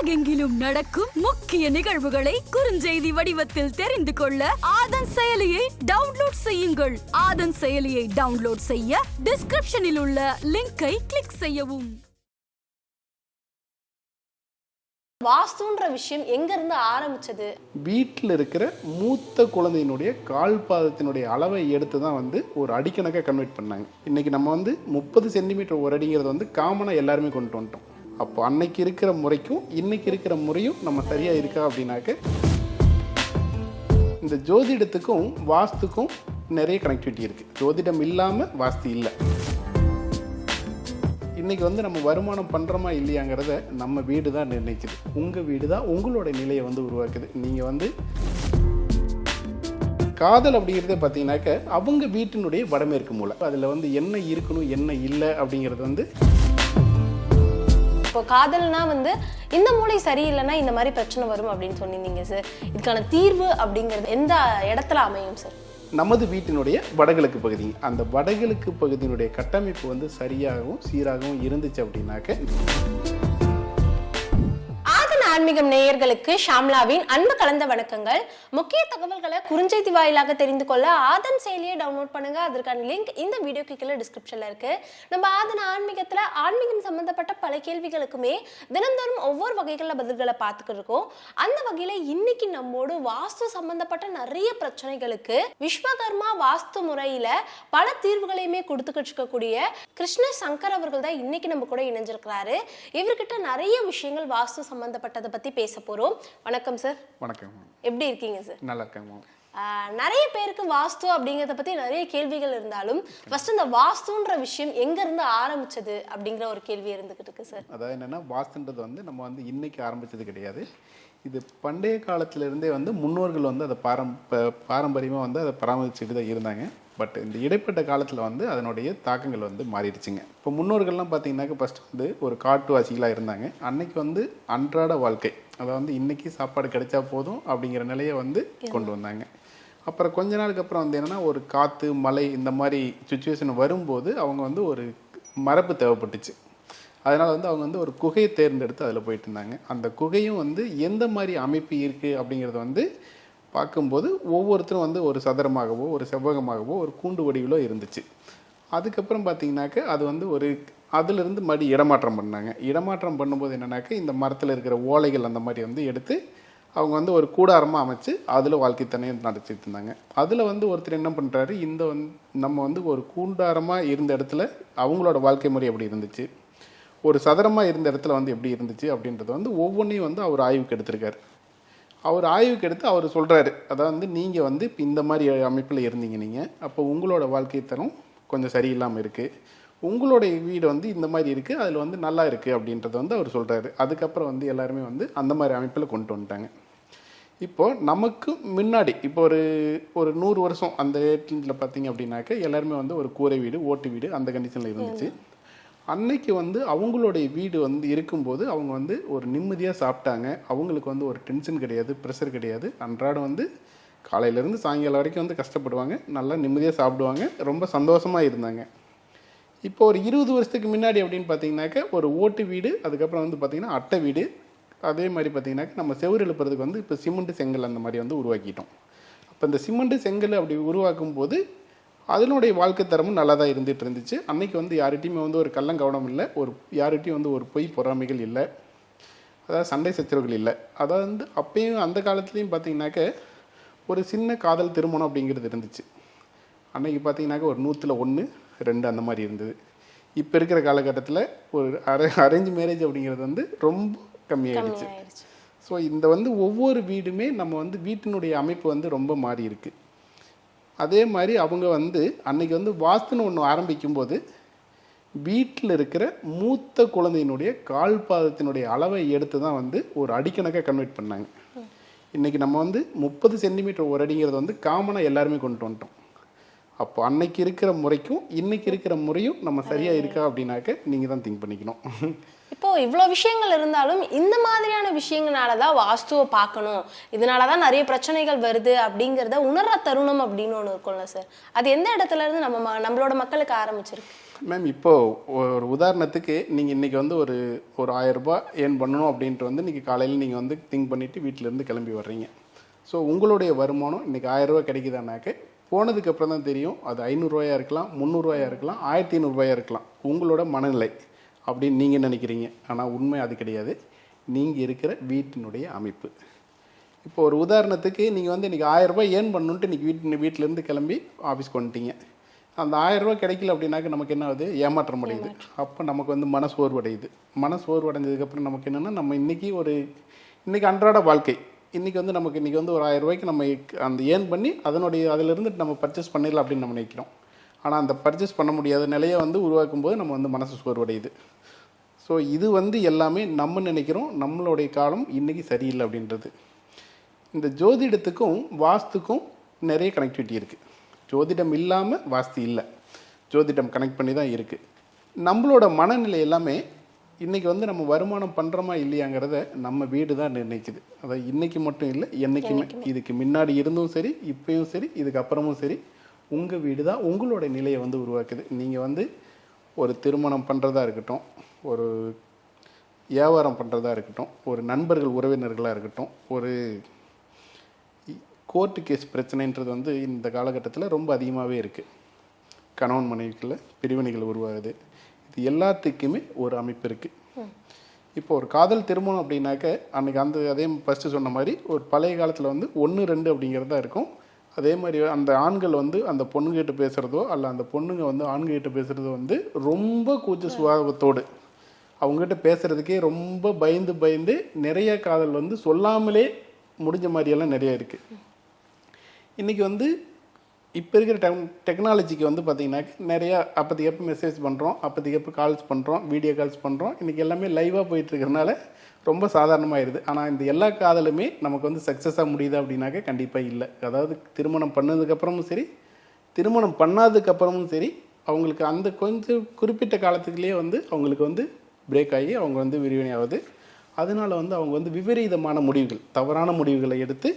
உலகெங்கிலும் நடக்கும் முக்கிய நிகழ்வுகளை குறுஞ்செய்தி வடிவத்தில் தெரிந்து கொள்ள ஆதன் செயலியை டவுன்லோட் செய்யுங்கள். ஆதன் செயலியை டவுன்லோட் செய்ய டிஸ்கிரிப்ஷனில் உள்ள லிங்கை கிளிக் செய்யவும். வாஸ்துன்ற விஷயம் எங்க இருந்து ஆரம்பிச்சது? வீட்டில் இருக்கிற மூத்த குழந்தையினுடைய கால் பாதத்தினுடைய அளவை எடுத்து தான் வந்து ஒரு அடிக்கணக்காக கன்வெர்ட் பண்ணாங்க. இன்னைக்கு நம்ம வந்து 30 சென்டிமீட்டர் ஒரு அடிங்கிறது வந்து காமனாக எல்லாருமே கொண்டு வந்துட்டோம். அப்போ அன்னைக்கு இருக்கிற முறைக்கும் இன்னைக்கு இருக்கிற முறையும் நம்ம சரியாக இருக்கா அப்படின்னாக்க இந்த ஜோதிடத்துக்கும் வாஸ்துக்கும் நிறைய கனெக்டிவிட்டி இருக்குது. ஜோதிடம் இல்லாமல் வாஸ்து இல்லை. இன்றைக்கி வந்து நம்ம வருமானம் பண்ணுறோமா இல்லையாங்கிறத நம்ம வீடு தான் நிர்ணயிக்குது. உங்கள் வீடு தான் உங்களோட நிலையை வந்து உருவாக்குது. நீங்கள் வந்து காதல் அப்படிங்கிறத பார்த்தீங்கன்னாக்க அவங்க வீட்டினுடைய வடமேற்கு மூலை. அதில் வந்து என்ன இருக்கணும் என்ன இல்லை அப்படிங்கிறது வந்து இப்போ காதல்னா வந்து இந்த மூளை சரியில்லைன்னா இந்த மாதிரி பிரச்சனை வரும் அப்படின்னு சொன்னீங்க சார். இதுக்கான தீர்வு அப்படிங்கிறது எந்த இடத்துல அமையும் சார்? நமது வீட்டினுடைய வடகிழக்கு பகுதி. அந்த வடகிழக்கு பகுதியினுடைய கட்டமைப்பு வந்து சரியாகவும் சீராகவும் இருந்துச்சு அப்படின்னாக்க ஆன்மீகம் நேயர்களுக்கு ஷாம்லாவின் அன்பு கலந்த வணக்கங்கள். முக்கிய தகவல்களை குறுஞ்செய்தி வாயிலாக தெரிந்து கொள்ள ஆதன் செயலியை டவுன்லோட் பண்ணுங்க. அதற்கான லிங்க் இந்த வீடியோக்கு கீழே டிஸ்கிரிப்ஷன்ல இருக்கு. நம்ம ஆதன் ஆன்மீகத்துல ஆன்மீகம் சம்பந்தப்பட்ட பல கேள்விகளுக்குமே தினந்தோறும் ஒவ்வொரு வகைகளில் பதில்களை பார்த்துக்கிட்டு இருக்கோம். அந்த வகையில இன்னைக்கு நம்மோடு வாஸ்து சம்பந்தப்பட்ட நிறைய பிரச்சனைகளுக்கு விஸ்வகர்மா வாஸ்து முறையில பல தீர்வுகளையுமே கொடுத்துக்கிட்டு இருக்கக்கூடிய கிருஷ்ண சங்கர் அவர்கள் தான் இன்னைக்கு நம்ம கூட இணைஞ்சிருக்கிறாரு. இவர்கிட்ட நிறைய விஷயங்கள் வாஸ்து சம்பந்தப்பட்டதை பத்தி பேச போறோம். வணக்கம் சார். வணக்கம். எப்படி இருக்கீங்க சார்? நல்லா இருக்கேன். நிறைய பேருக்கு வாஸ்து அப்படிங்கிறத பத்தி நிறைய கேள்விகள் இருந்தாலும் ஃபர்ஸ்ட் இந்த வாஸ்துன்ற விஷயம் எங்க இருந்து ஆரம்பிச்சது அப்படிங்கிற ஒரு கேள்வி இருந்துகிட்டு இருக்கு சார். அதாவது என்னன்னா, வாஸ்துன்றது வந்து நம்ம வந்து இன்னைக்கு ஆரம்பிச்சது கிடையாது. இது பண்டைய காலத்திலிருந்தே வந்து முன்னோர்கள் வந்து அதை பாரம்பரியமாக வந்து அதை பராமரிச்சுட்டு தான் இருந்தாங்க. பட் இந்த இடைப்பட்ட காலத்தில் வந்து அதனுடைய தாக்கங்கள் வந்து மாறிடுச்சுங்க. இப்போ முன்னோர்கள்லாம் பார்த்தீங்கன்னாக்க ஃபஸ்ட் வந்து ஒரு காட்டுவாசிகளாக இருந்தாங்க. அன்னைக்கு வந்து அன்றாட வாழ்க்கை, அதை வந்து இன்றைக்கி சாப்பாடு கிடைச்சா போதும் அப்படிங்கிற நிலையை வந்து கொண்டு வந்தாங்க. அப்புறம் கொஞ்ச நாளுக்கு அப்புறம் வந்து என்னென்னா, ஒரு காற்று மழை இந்த மாதிரி சுச்சுவேஷன் வரும்போது அவங்க வந்து ஒரு மரபு தேவைப்பட்டுச்சு. அதனால் வந்து அவங்க வந்து ஒரு குகையை தேர்ந்தெடுத்து அதில் போயிட்டு இருந்தாங்க. அந்த குகையும் வந்து எந்த மாதிரி அமைப்பு இருக்குது அப்படிங்கிறத வந்து பார்க்கும்போது ஒவ்வொருத்தரும் வந்து ஒரு சதுரமாகவோ ஒரு செவ்வகமாகவோ ஒரு கூண்டு வடிவிலோ இருந்துச்சு. அதுக்கப்புறம் பார்த்தீங்கன்னாக்க அது வந்து ஒரு அதிலிருந்து மறுபடி இடமாற்றம் பண்ணாங்க. இடமாற்றம் பண்ணும்போது என்னன்னாக்க இந்த மரத்தில் இருக்கிற ஓலைகள் அந்த மாதிரி வந்து எடுத்து அவங்க வந்து ஒரு கூடாரமாக அமைச்சு அதில் வாழ்க்கைத்தனையை நடத்திட்டு இருந்தாங்க. அதில் வந்து ஒருத்தர் என்ன பண்ணுறாரு, இந்த நம்ம வந்து ஒரு கூண்டாரமாக இருந்த இடத்துல அவங்களோட வாழ்க்கை முறை எப்படி இருந்துச்சு, ஒரு சதுரமாக இருந்த இடத்துல வந்து எப்படி இருந்துச்சு அப்படின்றத வந்து ஒவ்வொன்றையும் வந்து அவர் ஆய்வுக்கு எடுத்திருக்காரு. அவர் ஆய்வுக்கு எடுத்து அவர் சொல்கிறாரு, அதாவது வந்து நீங்கள் வந்து இப்போ இந்த மாதிரி அமைப்பில் இருந்தீங்க, நீங்கள் அப்போ உங்களோட வாழ்க்கை தரம் கொஞ்சம் சரியில்லாமல் இருக்குது, உங்களுடைய வீடு வந்து இந்த மாதிரி இருக்குது, அதில் வந்து நல்லா இருக்குது அப்படின்றத வந்து அவர் சொல்கிறாரு. அதுக்கப்புறம் வந்து எல்லாருமே வந்து அந்த மாதிரி அமைப்பில் கொண்டு வந்துட்டாங்க. இப்போது நமக்கு முன்னாடி இப்போ ஒரு 100 வருஷம் அந்த ஏட்டில் பார்த்தீங்க அப்படின்னாக்க எல்லாருமே வந்து ஒரு கூரை வீடு ஓட்டு வீடு அந்த கண்டிஷனில் இருந்துச்சு. அன்னைக்கு வந்து அவங்களுடைய வீடு வந்து இருக்கும்போது அவங்க வந்து ஒரு நிம்மதியாக சாப்பிட்டாங்க. அவங்களுக்கு வந்து ஒரு டென்ஷன் கிடையாது, ப்ரெஷர் கிடையாது. அன்றாடம் வந்து காலையிலேருந்து சாயங்காலம் வரைக்கும் வந்து கஷ்டப்படுவாங்க, நல்லா நிம்மதியாக சாப்பிடுவாங்க, ரொம்ப சந்தோஷமாக இருந்தாங்க. இப்போ ஒரு 20 வருஷத்துக்கு முன்னாடி அப்படின்னு பார்த்தீங்கன்னாக்க ஒரு ஓட்டு வீடு, அதுக்கப்புறம் வந்து பார்த்திங்கன்னா அட்டை வீடு, அதே மாதிரி பார்த்திங்கனாக்க நம்ம செவுறு எழுப்புறதுக்கு வந்து இப்போ சிமெண்ட்டு செங்கல் அந்த மாதிரி வந்து உருவாக்கிட்டோம். அப்போ இந்த சிமெண்ட்டு செங்கல் அப்படி உருவாக்கும் போது அதனுடைய வாழ்க்கை தரமும் நல்லா தான் இருந்துகிட்டு இருந்துச்சு. அன்றைக்கி வந்து யார்கிட்டையுமே வந்து ஒரு கள்ளங்கவனம் இல்லை, ஒரு யார்கிட்டையும் வந்து ஒரு பொய் பொறாமைகள் இல்லை, அதாவது சண்டை சச்சரவுகள் இல்லை. அதாவது வந்து அப்பயும் அந்த காலத்துலேயும் பார்த்திங்கனாக்க ஒரு சின்ன காதல் திருமணம் அப்படிங்கிறது இருந்துச்சு. அன்றைக்கி பார்த்திங்கனாக்க ஒரு 100ல் 1 2 அந்த மாதிரி இருந்தது. இப்போ இருக்கிற காலகட்டத்தில் ஒரு அரேஞ்ச் மேரேஜ் அப்படிங்கிறது வந்து ரொம்ப கம்மியாகிடுச்சு. ஸோ இந்த வந்து ஒவ்வொரு வீடுமே நம்ம வந்து வீட்டினுடைய அமைப்பு வந்து ரொம்ப மாறி இருக்குது. அதே மாதிரி அவங்க வந்து அன்றைக்கி வந்து வாஸ்துன்னு ஒன்று ஆரம்பிக்கும்போது வீட்டில் இருக்கிற மூத்த குழந்தையினுடைய கால் பாதத்தினுடைய அளவை எடுத்து தான் வந்து ஒரு அடிக்கணக்காக கன்வெர்ட் பண்ணாங்க. இன்றைக்கி நம்ம வந்து 30 சென்டிமீட்டர் ஒரு அடிங்கிறது வந்து காமனாக எல்லாருமே கொண்டு வந்துட்டோம். அப்போ அன்னைக்கு இருக்கிற முறைக்கும் இன்னைக்கு இருக்கிற முறையும் நம்ம சரியாக இருக்கா அப்படின்னாக்க நீங்கள் தான் திங்க் பண்ணிக்கணும். இப்போ இவ்வளோ விஷயங்கள் இருந்தாலும் இந்த மாதிரியான விஷயங்களால தான் வாஸ்துவை பார்க்கணும், இதனால தான் நிறைய பிரச்சனைகள் வருது அப்படிங்கிறத உணர்ற தருணம் அப்படின்னு ஒன்று இருக்கும்ல சார், அது எந்த இடத்துல இருந்து நம்மளோட மக்களுக்கு ஆரம்பிச்சிருக்கு? மேம் இப்போது ஒரு உதாரணத்துக்கு நீங்கள் இன்றைக்கி வந்து ஒரு 1000 ரூபாய் ஏர்ன் பண்ணணும் அப்படின்ட்டு வந்து இன்றைக்கி காலையில் நீங்கள் வந்து திங்க் பண்ணிவிட்டு வீட்டிலேருந்து கிளம்பி வர்றீங்க. ஸோ உங்களுடைய வருமானம் இன்றைக்கி 1000 ரூபாய் கிடைக்குதானாக்க போனதுக்கப்புறம் தான் தெரியும் அது 500 ரூபாயா இருக்கலாம், 300 ரூபாயா இருக்கலாம், 1500 ரூபாயா இருக்கலாம். உங்களோட மனநிலை அப்படின்னு நீங்கள் நினைக்கிறீங்க. ஆனால் உண்மை அது கிடையாது. நீங்கள் இருக்கிற வீட்டினுடைய அமைப்பு. இப்போ ஒரு உதாரணத்துக்கு நீங்கள் வந்து இன்றைக்கி 1000 ரூபாய் ஏர்ன் பண்ணணுன்ட்டு இன்றைக்கி வீட்டிலேருந்து கிளம்பி ஆஃபீஸ்க்கு வந்துட்டீங்க. அந்த 1000 ரூபாய் கிடைக்கல அப்படின்னாக்க நமக்கு என்ன ஆகுது? ஏமாற்றம் அடையுது. அப்போ நமக்கு வந்து மனசோர்வடையுது. மனசோர்வடைஞ்சதுக்கப்புறம் நமக்கு என்னென்னா நம்ம இன்றைக்கி அன்றாட வாழ்க்கை இன்றைக்கி வந்து நமக்கு இன்றைக்கி வந்து ஒரு 1000 ரூபாய்க்கு நம்ம அந்த ஏர்ன் பண்ணி அதிலிருந்து நம்ம பர்ச்சேஸ் பண்ணிடலாம் அப்படின்னு நம்ம நினைக்கிறோம். ஆனால் அந்த பர்ச்சேஸ் பண்ண முடியாத நிலையை வந்து உருவாக்கும் போது நம்ம வந்து மனசு சோர்வடையுது. ஸோ இது வந்து எல்லாமே நம்ம நினைக்கிறோம் நம்மளுடைய காலம் இன்றைக்கி சரியில்லை அப்படின்றது. இந்த ஜோதிடத்துக்கும் வாஸ்துக்கும் நிறைய கனெக்டிவிட்டி இருக்குது. ஜோதிடம் இல்லாமல் வாஸ்து இல்லை. ஜோதிடம் கனெக்ட் பண்ணி தான் இருக்குது. நம்மளோட மனநிலை எல்லாமே இன்றைக்கி வந்து நம்ம வருமானம் பண்ணுறோமா இல்லையாங்கிறத நம்ம வீடு தான் நிர்ணயிக்குது. அதாவது இன்றைக்கி மட்டும் இல்லை, என்றைக்குமே. இதுக்கு முன்னாடி இருந்தும் சரி, இப்போயும் சரி, இதுக்கப்புறமும் சரி, உங்கள் வீடு தான் உங்களோட நிலையை வந்து உருவாக்குது. நீங்கள் வந்து ஒரு திருமணம் பண்ணுறதா இருக்கட்டும், ஒரு வியாபாரம் பண்ணுறதா இருக்கட்டும், ஒரு நண்பர்கள் உறவினர்களாக இருக்கட்டும், ஒரு கோர்ட்டு கேஸ் பிரச்சனைன்றது வந்து இந்த காலகட்டத்தில் ரொம்ப அதிகமாகவே இருக்குது. கணவன் மனைவிக்குள்ள பிரிவினைகள் உருவாகுது. இது எல்லாத்துக்குமே ஒரு அமைப்பு இருக்குது. இப்போ ஒரு காதல் திருமணம் அப்படின்னாக்க அன்றைக்கி அதே ஃபஸ்ட்டு சொன்ன மாதிரி ஒரு பழைய காலத்தில் வந்து 1, 2 அப்படிங்கிறது தான் இருக்கும். அதே மாதிரி அந்த ஆண்கள் வந்து அந்த பொண்ணுங்கிட்ட பேசுகிறதோ அல்ல அந்த பொண்ணுங்க வந்து ஆண்கிட்ட பேசுகிறதோ வந்து ரொம்ப கூச்ச சுபாவத்தோடு அவங்ககிட்ட பேசுகிறதுக்கே ரொம்ப பயந்து நிறைய காதல் வந்து சொல்லாமலே முடிஞ்ச மாதிரியெல்லாம் நிறைய இருக்குது. இன்றைக்கி வந்து இப்போ இருக்கிற டெக்னாலஜிக்கு வந்து பார்த்திங்கனாக்க நிறையா அப்போதைக்கு மெசேஜ் பண்ணுறோம், அப்போதைக்கு கால்ஸ் பண்ணுறோம், வீடியோ கால்ஸ் பண்ணுறோம். இன்றைக்கி எல்லாமே லைவாக போயிட்டுருக்கிறனால ரொம்ப சாதாரணமாகிடுது. ஆனால் இந்த எல்லா காதலுமே நமக்கு வந்து சக்ஸஸாக முடியுதா அப்படின்னாக்க கண்டிப்பாக இல்லை. அதாவது திருமணம் பண்ணதுக்கப்புறமும் சரி, திருமணம் பண்ணாததுக்கப்புறமும் சரி, அவங்களுக்கு அந்த கொஞ்சம் குறிப்பிட்ட காலத்துக்குள்ளேயே வந்து அவங்களுக்கு வந்து பிரேக் ஆகி அவங்க வந்து விரிவினை ஆகுது. அதனால் வந்து அவங்க வந்து விபரீதமான முடிவுகள், தவறான முடிவுகளை எடுத்து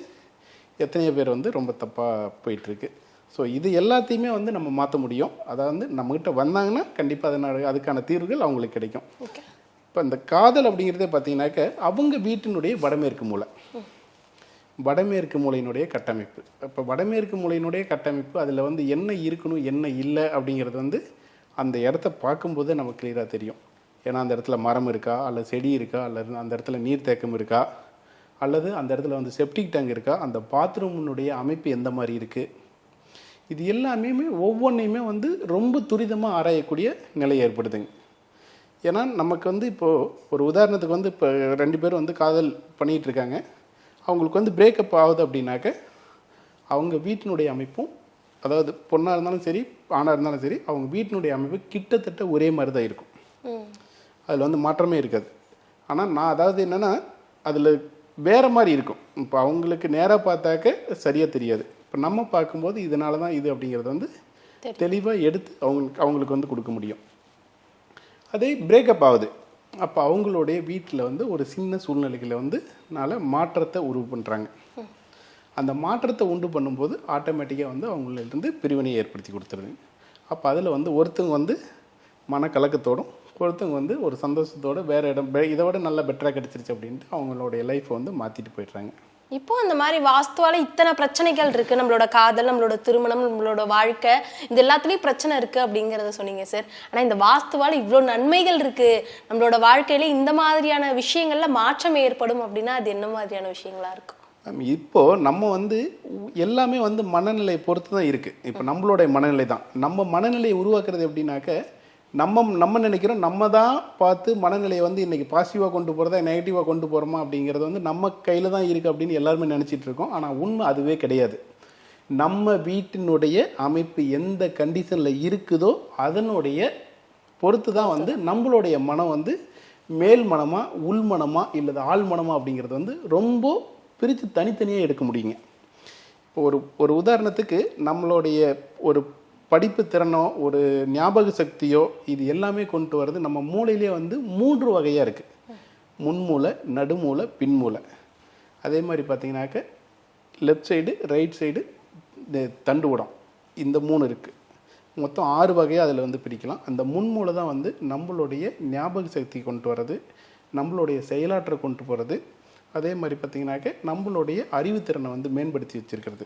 எத்தனையோ பேர் வந்து ரொம்ப தப்பாக போயிட்டுருக்கு. ஸோ இது எல்லாத்தையுமே வந்து நம்ம மாற்ற முடியும். அதாவது நம்மகிட்ட வந்தாங்கன்னா கண்டிப்பாக அதுக்கான தீர்வுகள் அவங்களுக்கு கிடைக்கும். இப்போ இந்த காதல் அப்படிங்கிறதே பார்த்தீங்கன்னாக்க அவங்க வீட்டினுடைய வடமேற்கு மூலையினுடைய கட்டமைப்பு. இப்போ வடமேற்கு மூலையினுடைய கட்டமைப்பு அதில் வந்து என்ன இருக்கணும் என்ன இல்லை அப்படிங்கிறது வந்து அந்த இடத்த பார்க்கும்போதே நமக்கு கிளியராக தெரியும். ஏன்னா அந்த இடத்துல மரம் இருக்கா, அல்லது செடி இருக்கா, அல்லது அந்த இடத்துல நீர்த்தேக்கம் இருக்கா, அல்லது அந்த இடத்துல வந்து செப்டிக் டேங்க் இருக்கா, அந்த பாத்ரூமினுடைய அமைப்பு எந்த மாதிரி இருக்குது, இது எல்லாமே ஒவ்வொன்றையுமே வந்து ரொம்ப துரிதமாக ஆராயக்கூடிய நிலை ஏற்படுதுங்க. ஏன்னா நமக்கு வந்து இப்போது ஒரு உதாரணத்துக்கு வந்து இப்போ 2 பேர் வந்து காதல் பண்ணிகிட்ருக்காங்க, அவங்களுக்கு வந்து பிரேக்கப் ஆகுது அப்படின்னாக்க அவங்க வீட்டினுடைய அமைப்பும், அதாவது பொண்ணாக இருந்தாலும் சரி ஆணாக இருந்தாலும் சரி, அவங்க வீட்டினுடைய அமைப்பு கிட்டத்தட்ட ஒரே மாதிரி தான் இருக்கும். அதில் வந்து மாற்றமே இருக்காது. ஆனால் அதாவது என்னென்னா அதில் வேறு மாதிரி இருக்கும். இப்போ அவங்களுக்கு நேராக பார்த்தாக்க சரியாக தெரியாது. இப்போ நம்ம பார்க்கும்போது இதனால தான் இது அப்படிங்கிறது வந்து தெளிவாக எடுத்து அவங்களுக்கு வந்து கொடுக்க முடியும். அதே பிரேக்கப் ஆகுது, அப்போ அவங்களுடைய வீட்டில் வந்து ஒரு சின்ன சூழ்நிலைகளை வந்து மாற்றத்தை உருவு பண்ணுறாங்க. அந்த மாற்றத்தை உண்டு பண்ணும்போது ஆட்டோமேட்டிக்காக வந்து அவங்களிருந்து பிரிவினையை ஏற்படுத்தி கொடுத்துருது. அப்போ அதில் வந்து ஒருத்தங்க வந்து மனக்கலக்கத்தோடும், ஒருத்தவங்க வந்து ஒரு சந்தோஷத்தோடு வேறு இடம் இதை விட நல்லா பெட்டராக கிடச்சிருச்சு அப்படின்ட்டு அவங்களுடைய லைஃப்பை வந்து மாற்றிட்டு போய்ட்றாங்க. இப்போ அந்த மாதிரி வாஸ்துவால இத்தனை பிரச்சனைகள் இருக்கு. நம்மளோட காதல், நம்மளோட திருமணம், நம்மளோட வாழ்க்கை, இது எல்லாத்துலேயும் பிரச்சனை இருக்கு அப்படிங்கிறத சொன்னீங்க சார். ஆனால் இந்த வாஸ்துவால இவ்வளோ நன்மைகள் இருக்கு, நம்மளோட வாழ்க்கையில இந்த மாதிரியான விஷயங்கள்ல மாற்றம் ஏற்படும் அப்படின்னா அது என்ன மாதிரியான விஷயங்களா இருக்கும்? இப்போது நம்ம வந்து எல்லாமே வந்து மனநிலையை பொறுத்து தான் இருக்குது. இப்போ நம்மளுடைய மனநிலை தான். நம்ம மனநிலையை உருவாக்குறது எப்படின்னாக்க நம்ம நினைக்கிறோம் நம்ம தான் பார்த்து மனநிலையை வந்து இன்றைக்கி பாசிட்டிவாக கொண்டு போகிறதா நெகட்டிவாக கொண்டு போகிறோமா அப்படிங்கிறது வந்து நம்ம கையில் தான் இருக்குது அப்படின்னு எல்லாருமே நினச்சிட்டு இருக்கோம். ஆனால் உண்மை அதுவே கிடையாது. நம்ம வீட்டினுடைய அமைப்பு எந்த கண்டிஷனில் இருக்குதோ அதனுடைய பொறுத்து தான் வந்து நம்மளுடைய மனம் வந்து மேல் மனமா உள் மனமா இல்லை ஆள் மனமா அப்படிங்கிறது வந்து ரொம்ப பிரித்து தனித்தனியாக எடுக்க முடியுங்க. இப்போ ஒரு உதாரணத்துக்கு நம்மளுடைய ஒரு படிப்பு திறனோ ஒரு ஞாபக சக்தியோ இது எல்லாமே கொண்டு வர்றது நம்ம மூளையிலே வந்து 3 வகையாக இருக்குது. முன்மூளை, நடுமூளை, பின்மூளை. அதே மாதிரி பார்த்தீங்கன்னாக்க லெஃப்ட் சைடு, ரைட் சைடு, இந்த தண்டுவடம், இந்த 3 இருக்குது. மொத்தம் 6 வகையாக அதில் வந்து பிரிக்கலாம். அந்த முன்மூளை தான் வந்து நம்மளுடைய ஞாபக சக்தி கொண்டு வர்றது, நம்மளுடைய செயலாற்றலை கொண்டு போகிறது, அதே மாதிரி பார்த்திங்கனாக்க நம்மளுடைய அறிவுத்திறனை வந்து மேம்படுத்தி வச்சுருக்கிறது.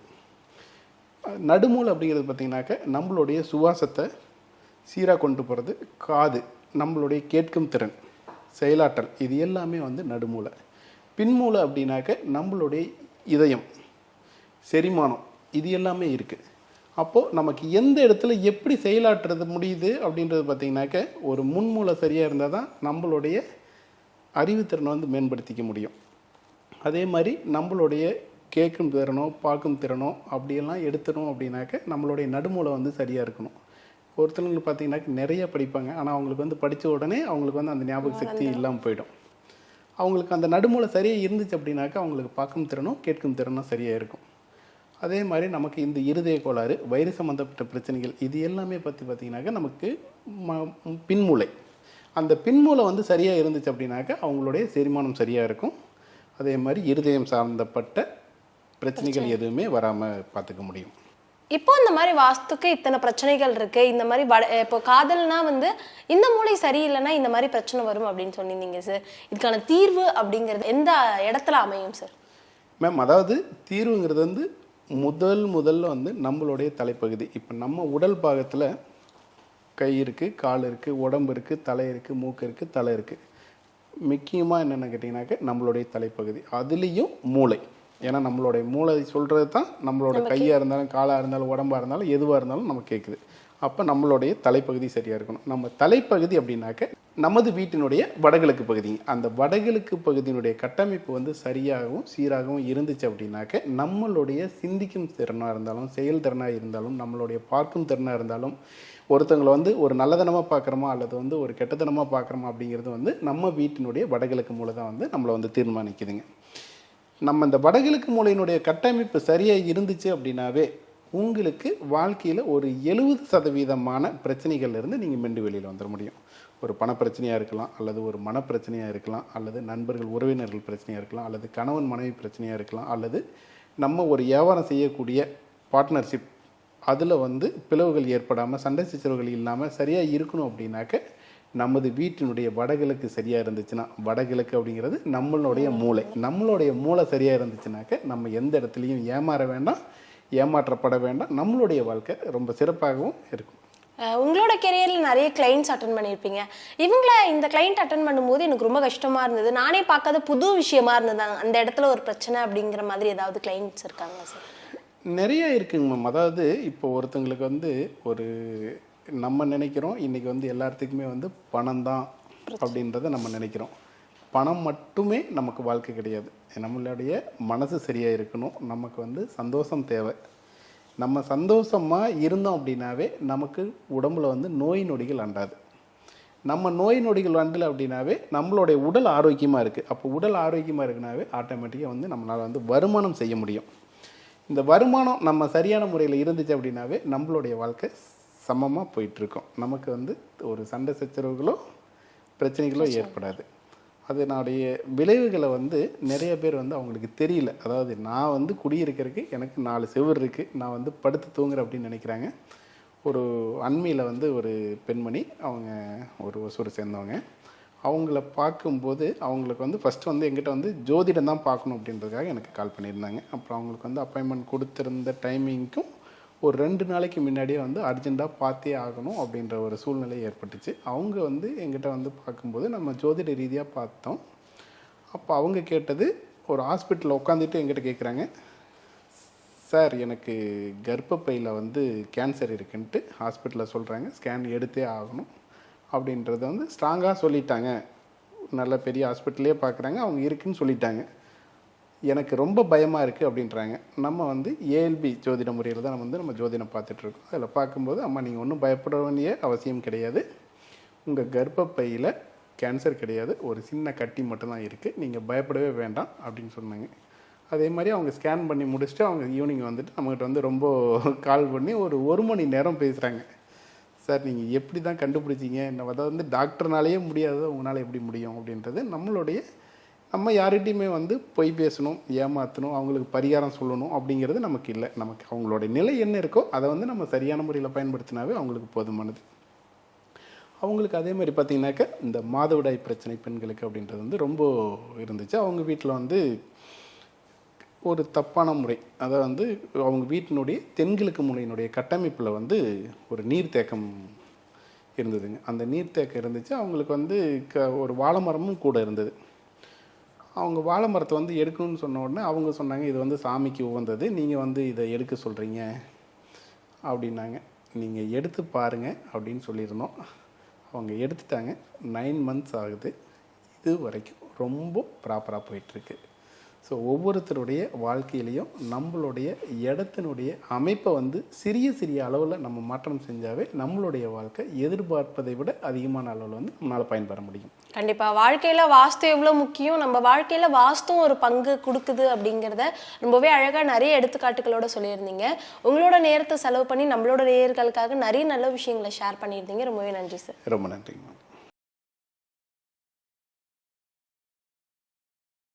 நடுமூளை அப்படிங்கிறது பார்த்திங்கனாக்க நம்மளுடைய சுவாசத்தை சீராக கொண்டு போகிறது, காது, நம்மளுடைய கேட்கும் திறன், செயலாற்றல், இது எல்லாமே வந்து நடுமூளை. பின்மூளை அப்படின்னாக்க நம்மளுடைய இதயம், செரிமானம், இது எல்லாமே இருக்குது. அப்போது நமக்கு எந்த இடத்துல எப்படி செயலாற்றுறது முடியுது அப்படின்றது பார்த்திங்கனாக்க ஒரு முன்மூளை சரியாக இருந்தால் தான் நம்மளுடைய அறிவுத்திறனை வந்து மேம்படுத்திக்க முடியும். அதே மாதிரி நம்மளுடைய கேட்கும் திறனோ பார்க்கும் திறனோ அப்படியெல்லாம் எடுத்துடும் அப்படின்னாக்க நம்மளுடைய நடுமூளை வந்து சரியாக இருக்கணும். ஒருத்தவங்களுக்கு பார்த்திங்கனாக்க நிறைய படிப்பாங்க, ஆனால் அவங்களுக்கு வந்து படித்த உடனே அவங்களுக்கு வந்து அந்த ஞாபக சக்தி இல்லாமல் போயிடும். அவங்களுக்கு அந்த நடுமூளை சரியாக இருந்துச்சு அப்படின்னாக்கா அவங்களுக்கு பார்க்கும் திறனோ கேட்கும் திறனோ சரியாக இருக்கும். அதே மாதிரி நமக்கு இந்த இருதய கோளாறு, வயிறு சம்மந்தப்பட்ட பிரச்சனைகள், இது எல்லாமே பார்த்திங்கனாக்கா நமக்கு பின்மூளை, அந்த பின்மூளை வந்து சரியாக இருந்துச்சு அப்படின்னாக்கா அவங்களுடைய செரிமானம் சரியாக இருக்கும். அதே மாதிரி இருதயம் சார்ந்தப்பட்ட பிரச்சனைகள் எதுவுமே வராமல் பார்த்துக்க முடியும். இப்போ இந்த மாதிரி வாஸ்துக்கு இத்தனை பிரச்சனைகள் இருக்கு, இந்த மாதிரி இப்போ காதல்னா வந்து இந்த மூளை சரியில்லைன்னா இந்த மாதிரி பிரச்சனை வரும் அப்படின்னு சொன்னீங்க சார். இதுக்கான தீர்வு அப்படிங்கிறது எந்த இடத்துல அமையும் சார்? மேம், அதாவது தீர்வுங்கிறது வந்து முதல்ல வந்து நம்மளுடைய தலைப்பகுதி. இப்போ நம்ம உடல் பாகத்தில் கை இருக்குது, கால் இருக்குது, உடம்பு இருக்குது, தலை இருக்குது, மூக்கு இருக்குது, தலை இருக்குது. முக்கியமாக என்னென்னு கேட்டிங்கனாக்க நம்மளுடைய தலைப்பகுதி, அதுலேயும் மூளை. ஏன்னா நம்மளுடைய மூளை சொல்கிறது தான் நம்மளோட கையாக இருந்தாலும் காலாக இருந்தாலும் உடம்பாக இருந்தாலும் எதுவாக இருந்தாலும் நம்ம கேட்குது. அப்போ நம்மளுடைய தலைப்பகுதி சரியாக இருக்கணும். நம்ம தலைப்பகுதி அப்படின்னாக்க நமது வீட்டினுடைய வடகிழக்கு பகுதி, அந்த வடகிழக்கு பகுதியினுடைய கட்டமைப்பு வந்து சரியாகவும் சீராகவும் இருந்துச்சு அப்படின்னாக்க நம்மளுடைய சிந்திக்கும் திறனாக இருந்தாலும் செயல்திறனாக இருந்தாலும் நம்மளுடைய பார்க்கும் திறனாக இருந்தாலும் ஒருத்தவங்களை வந்து ஒரு நல்லதனமாக பார்க்குறோமா அல்லது வந்து ஒரு கெட்டதனமாக பார்க்குறோமா அப்படிங்கிறது வந்து நம்ம வீட்டினுடைய வடகிழக்கு மூளை தான் வந்து நம்மளை வந்து தீர்மானிக்குதுங்க. நம்ம இந்த வடகிழக்கு மூளையினுடைய கட்டமைப்பு சரியாக இருந்துச்சு அப்படின்னாவே உங்களுக்கு வாழ்க்கையில் ஒரு 70% பிரச்சனைகள்லேருந்து நீங்கள் மெண்டு வெளியில் வந்துட முடியும். ஒரு பணப்பிரச்சனையாக இருக்கலாம், அல்லது ஒரு மனப்பிரச்சனையாக இருக்கலாம், அல்லது நண்பர்கள் உறவினர்கள் பிரச்சனையாக இருக்கலாம், அல்லது கணவன் மனைவி பிரச்சனையாக இருக்கலாம், அல்லது நம்ம ஒரு வியாபாரம் செய்யக்கூடிய பார்ட்னர்ஷிப் அதில் வந்து பிளவுகள் ஏற்படாமல் சண்டை சச்சரவுகள் இல்லாமல் சரியாக இருக்கணும் அப்படின்னாக்க நமது வீட்டினுடைய வடகிழக்கு சரியாக இருந்துச்சுன்னா, வடகிழக்கு அப்படிங்கிறது நம்மளுடைய மூளை சரியாக இருந்துச்சுனாக்க நம்ம எந்த இடத்துலையும் ஏமாற வேண்டாம், ஏமாற்றப்பட வேண்டாம், நம்மளுடைய வாழ்க்கை ரொம்ப சிறப்பாகவும் இருக்கும். உங்களோட கெரியரில் நிறைய கிளைண்ட்ஸ் அட்டன் பண்ணியிருப்பீங்க. இந்த கிளைண்ட் அட்டன் பண்ணும்போது எனக்கு ரொம்ப கஷ்டமாக இருந்தது, நானே பார்க்காத புது விஷயமா இருந்தது, அந்த இடத்துல ஒரு பிரச்சனை அப்படிங்கிற மாதிரி ஏதாவது கிளைண்ட்ஸ் இருக்காங்க சார்? நிறைய இருக்குங்க மேம். அதாவது இப்போ ஒருத்தங்களுக்கு வந்து ஒரு நம்ம நினைக்கிறோம் இன்றைக்கி வந்து எல்லாத்துக்குமே வந்து பணம் தான் அப்படின்றத நம்ம நினைக்கிறோம். பணம் மட்டுமே நமக்கு வாழ்க்கை கிடையாது. நம்மளுடைய மனசு சரியாக இருக்கணும், நமக்கு வந்து சந்தோஷம் தேவை. நம்ம சந்தோஷமாக இருந்தோம் அப்படின்னாவே நமக்கு உடம்புல வந்து நோய் நொடிகள் அண்டாது. நம்ம நோய் நொடிகள் அண்டலை அப்படின்னாவே நம்மளுடைய உடல் ஆரோக்கியமாக இருக்குது. அப்போ உடல் ஆரோக்கியமாக இருக்குனாவே ஆட்டோமேட்டிக்காக வந்து நம்மளால் வந்து வருமானம் செய்ய முடியும். இந்த வருமானம் நம்ம சரியான முறையில் இருந்துச்சு அப்படின்னாவே நம்மளுடைய வாழ்க்கை சமமாக போயிட்டுருக்கோம். நமக்கு வந்து ஒரு சண்டை சச்சரவுகளோ பிரச்சனைகளோ ஏற்படாது. அதனுடைய விளைவுகளை வந்து நிறைய பேர் வந்து அவங்களுக்கு தெரியல. அதாவது நான் வந்து குடியிருக்கிறதுக்கு எனக்கு 4 செவுரு இருக்குது, நான் வந்து படுத்து தூங்குறேன் அப்படின்னு நினைக்கிறாங்க. ஒரு அண்மையில் வந்து ஒரு பெண்மணி, அவங்க ஒரு ஒசூரை சேர்ந்தவங்க, அவங்கள பார்க்கும்போது அவங்களுக்கு வந்து ஃபஸ்ட்டு வந்து எங்கிட்ட வந்து ஜோதிடம் தான் பார்க்கணும் அப்படின்றதுக்காக எனக்கு கால் பண்ணியிருந்தாங்க. அப்புறம் அவங்களுக்கு வந்து அப்பாயின்மெண்ட் கொடுத்துருந்த டைமிங்க்கும் ஒரு 2 நாளைக்கு முன்னாடியே வந்து அர்ஜெண்ட்டாக பார்த்தே ஆகணும் அப்படின்ற ஒரு சூழ்நிலை ஏற்பட்டுச்சு. அவங்க வந்து எங்கிட்ட வந்து பார்க்கும்போது நம்ம ஜோதிட ரீதியாக பார்த்தோம். அப்போ அவங்க கேட்டது, ஒரு ஹாஸ்பிட்டலில் உட்காந்துட்டு எங்கிட்ட கேட்குறாங்க, சார் எனக்கு கர்ப்பப்பையில் வந்து கேன்சர் இருக்குன்ட்டு ஹாஸ்பிட்டலில் சொல்கிறாங்க, ஸ்கேன் எடுத்தே ஆகணும் அப்படின்றத வந்து ஸ்ட்ராங்காக சொல்லிட்டாங்க. நல்ல பெரிய ஹாஸ்பிட்டல்லே பார்க்குறாங்க, அவங்க இருக்குன்னு சொல்லிட்டாங்க. எனக்கு ரொம்ப பயமாக இருக்குது அப்படின்றாங்க. நம்ம வந்து ஏஎல்பி ஜோதிட முறையில் தான் நம்ம ஜோதிடம் பார்த்துட்ருக்கோம். அதில் பார்க்கும்போது, அம்மா நீங்கள் ஒன்றும் பயப்பட வேண்டிய அவசியம் கிடையாது, உங்கள் கர்ப்பப்பையில் கேன்சர் கிடையாது, ஒரு சின்ன கட்டி மட்டும்தான் இருக்குது, நீங்கள் பயப்படவே வேண்டாம் அப்படின்னு சொன்னாங்க. அதே மாதிரி அவங்க ஸ்கேன் பண்ணி முடிச்சுட்டு அவங்க ஈவினிங் வந்துட்டு நம்மகிட்ட வந்து ரொம்ப கால் பண்ணி ஒரு 1 மணி நேரம் பேசுகிறாங்க. சார் நீங்கள் எப்படி தான் கண்டுபிடிச்சிங்க, அதாவது வந்து டாக்டர்னாலேயே முடியாது, உங்களால் எப்படி முடியும் அப்படின்றது நம்ம யார்கிட்டையுமே வந்து பொய் பேசணும், ஏமாற்றணும், அவங்களுக்கு பரிகாரம் சொல்லணும் அப்படிங்கிறது நமக்கு இல்லை. நமக்கு அவங்களோட நிலை என்ன இருக்கோ அதை வந்து நம்ம சரியான முறையில் பயன்படுத்தினாவே அவங்களுக்கு போதுமானது. அவங்களுக்கு அதே மாதிரி பார்த்திங்கனாக்கா இந்த மாதவிடாய் பிரச்சனை பெண்களுக்கு அப்படின்றது வந்து ரொம்ப இருந்துச்சு. அவங்க வீட்டில் வந்து ஒரு தப்பான முறை, அதை வந்து அவங்க வீட்டினுடைய தென்கிழக்கு முனையினுடைய கட்டமைப்பில் வந்து ஒரு நீர்த்தேக்கம் இருந்ததுங்க. அந்த நீர்த்தேக்கம் இருந்துச்சு. அவங்களுக்கு வந்து ஒரு வாழை மரமும் கூட இருந்தது. அவங்க வாழை மரத்தை வந்து எடுக்கணும்னு சொன்ன உடனே அவங்க சொன்னாங்க, இது வந்து சாமிக்கு உகந்தது, நீங்கள் வந்து இதை எடுக்க சொல்கிறீங்க அப்படின்னாங்க. நீங்கள் எடுத்து பாருங்கள் அப்படின்னு சொல்லியிருந்தோம். அவங்க எடுத்துட்டாங்க. 9 months ஆகுது. இது வரைக்கும் ரொம்ப ப்ராப்பராக போயிட்டுருக்கு. ஸோ ஒவ்வொருத்தருடைய வாழ்க்கையிலையும் நம்மளுடைய இடத்தினுடைய அமைப்பை வந்து சிறிய சிறிய அளவில் நம்ம மாற்றம் செஞ்சாவே நம்மளுடைய வாழ்க்கை எதிர்பார்ப்பதை விட அதிகமான அளவில் வந்து நம்மளால் பயன்பெற முடியும். கண்டிப்பாக வாழ்க்கையில் வாஸ்து எவ்வளோ முக்கியம், நம்ம வாழ்க்கையில் வாஸ்தும் ஒரு பங்கு கொடுக்குது அப்படிங்கிறத ரொம்பவே அழகாக நிறைய எடுத்துக்காட்டுகளோட சொல்லியிருந்தீங்க. உங்களோட நேரத்தை செலவு பண்ணி நம்மளோட நேயர்களுக்காக நிறைய நல்ல விஷயங்களை ஷேர் பண்ணியிருந்தீங்க. ரொம்பவே நன்றி சார். ரொம்ப நன்றிங்க.